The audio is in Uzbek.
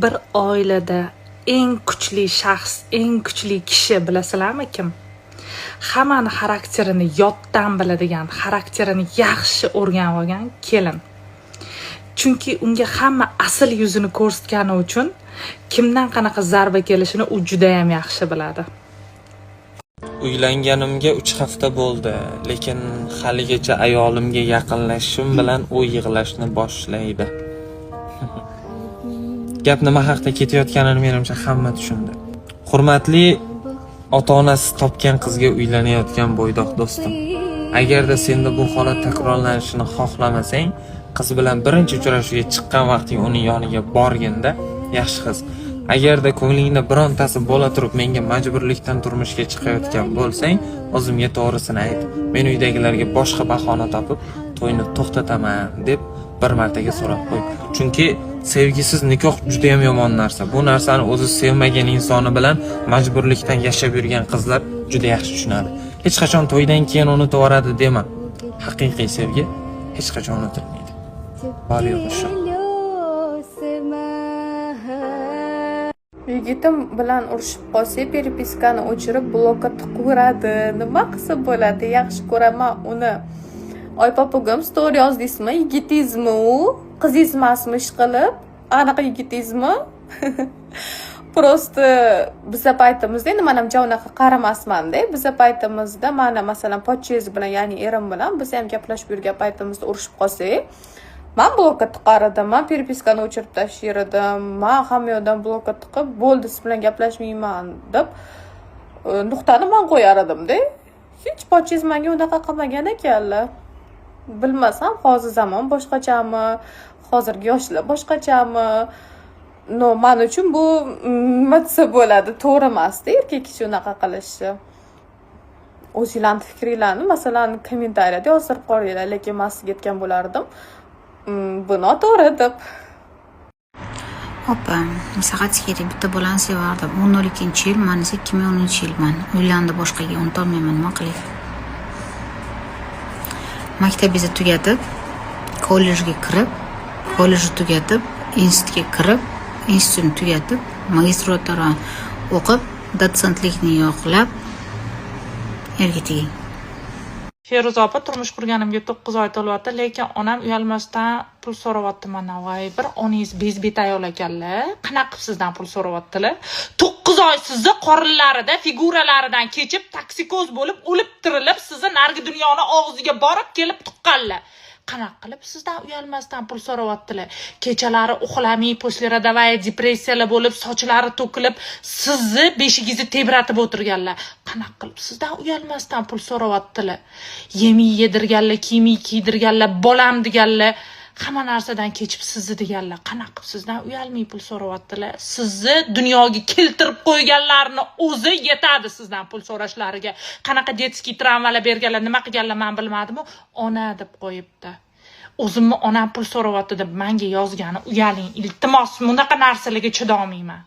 Bir oilada eng kuchli shaxs, eng kuchli kishi bilasizlarmi kim? Hammani xarakterini yoddan biladigan, xarakterini yaxshi o'rganib olgan kelin. Chunki unga hamma asl yuzini ko'rsatgani uchun kimdan qanaqa zarba kelishini u juda ham yaxshi biladi. Uylanganimga 3 hafta bo'ldi, lekin haligacha ayolimga yaqinlashishim bilan u yig'lashni boshlaydi. Gap nima haqida ketayotganini menimcha hamma tushundi. Hurmatli ota-onasi topgan qizga uylanayotgan bo'ydoq do'stim. Agarda senda bu holat takrorlanishini xohlamasang, qiz bilan birinchi uchrashuvga chiqqan vaqting uning yoniga borganda yaxshi qiz. Agarda ko'nglingda birontasi bo'la turib menga majburlikdan turmushga chiqayotgan bo'lsang, o'zimga to'g'risini ayt. Men uydagilarga boshqa bahona topib to'yni to'xtataman deb bir martaga so'rab qo'y. Chunki sevgisiz nikoh juda ham yomon narsa. Bu narsani o'zi sevmagan insoni bilan majburlikdan yashab yurgan qizlar juda yaxshi tushunadi. Hech qachon to'ydan keyin unutib yuboradi dema. Haqiqiy sevgi hech qachon unutilmaydi. Bor yo'qshi. Yigitim bilan urushib qolsa, peripiskani o'chirib blokka tiqaveradi. Nima qilsa bo'ladi? Yaxshi ko'raman uni. Oy papugim, story yozdingizmi? Yigitizmi u? Qizingizmi ishqilib? Anaqa yigitizmi? Prosta biza paytimizda, endi men ham unaqa qaramasman-da. Biza paytimizda mana masalan pochchangiz bilan, ya'ni erim bilan biz ham gaplashib yurgan paytimizda urushib qolsak, men blokka tiqar edim, men peripiskani o'chirib tashlar edim, men hamma yoqdan blokka tiqib, bo'ldi siz bilan gaplashmayman deb nuqtani men qo'yar edim-da. Hech pochchangiz menga unaqa qilmagan ekanlar. Bilmasam, hozir zamon boshqachami, hozirgi yoshlar boshqachami. No, men uchun bu nima desa bo'ladi, to'g'ri emas-da erkak kishi unaqa qilishi. O'zingizlarning fikringizni masalan kommentariyada yozib qo'yinglar, lekin men sizga aytgan bo'lardim. Bu noto'g'ri deb. Opa, maslahat kerak, bitta bolani sevardim. 12-yil, men esa 2010-yilman. Uylandi, boshqaga unutolmayman, nima qilay? Maktabingizni tugatib, kollejga kirib, kollejni tugatib, institutga kirib, institutni tugatib, magistratura o'qib, dotsentlikni yo'qlab, erga teging. Feruza opa, turmush qurganimga 9 oy to'lyapti, lekin onam uyalmasdan pul so'rayapti mana. Voy, bir oningiz bezbet ayol ekanlar. Qanaqa qilib sizdan pul so'rayaptilar? 9 oy sizni qorinlarida, figuralaridan kechib, toksikoz bo'lib, o'lib tirilib, sizni nargi dunyoni og'ziga borib kelib tuqqanlar. Qanaqa qilib sizdan uyalmasdan pul so'rayaptilar? Kechalari uxlamay, poslerodavaya depressiyalar bo'lib, sochlari to'kilib, sizni beshigingizni tebratib o'tirganlar. Qanaqa qilib sizdan uyalmasdan pul so'rayaptilar? Yemiy yedirganlar, kiymiy kiydirganlar, bolam deganlar, hamma narsadan kechib sizni deganlar. Qanaqa qilib sizdan uyalmay pul so'rayaptilar? Sizni dunyoga keltirib qo'yganlarni o'zi yetadi sizdan pul so'rashlariga. Qanaqa detskiy travmalar berganlar, nima qilganlar men bilmadim-ku, ona deb qo'yibdi. O'zimni onam pul so'rayapti deb menga yozgani uyaling. Iltimos, bunaqa narsalarga chidolmayman.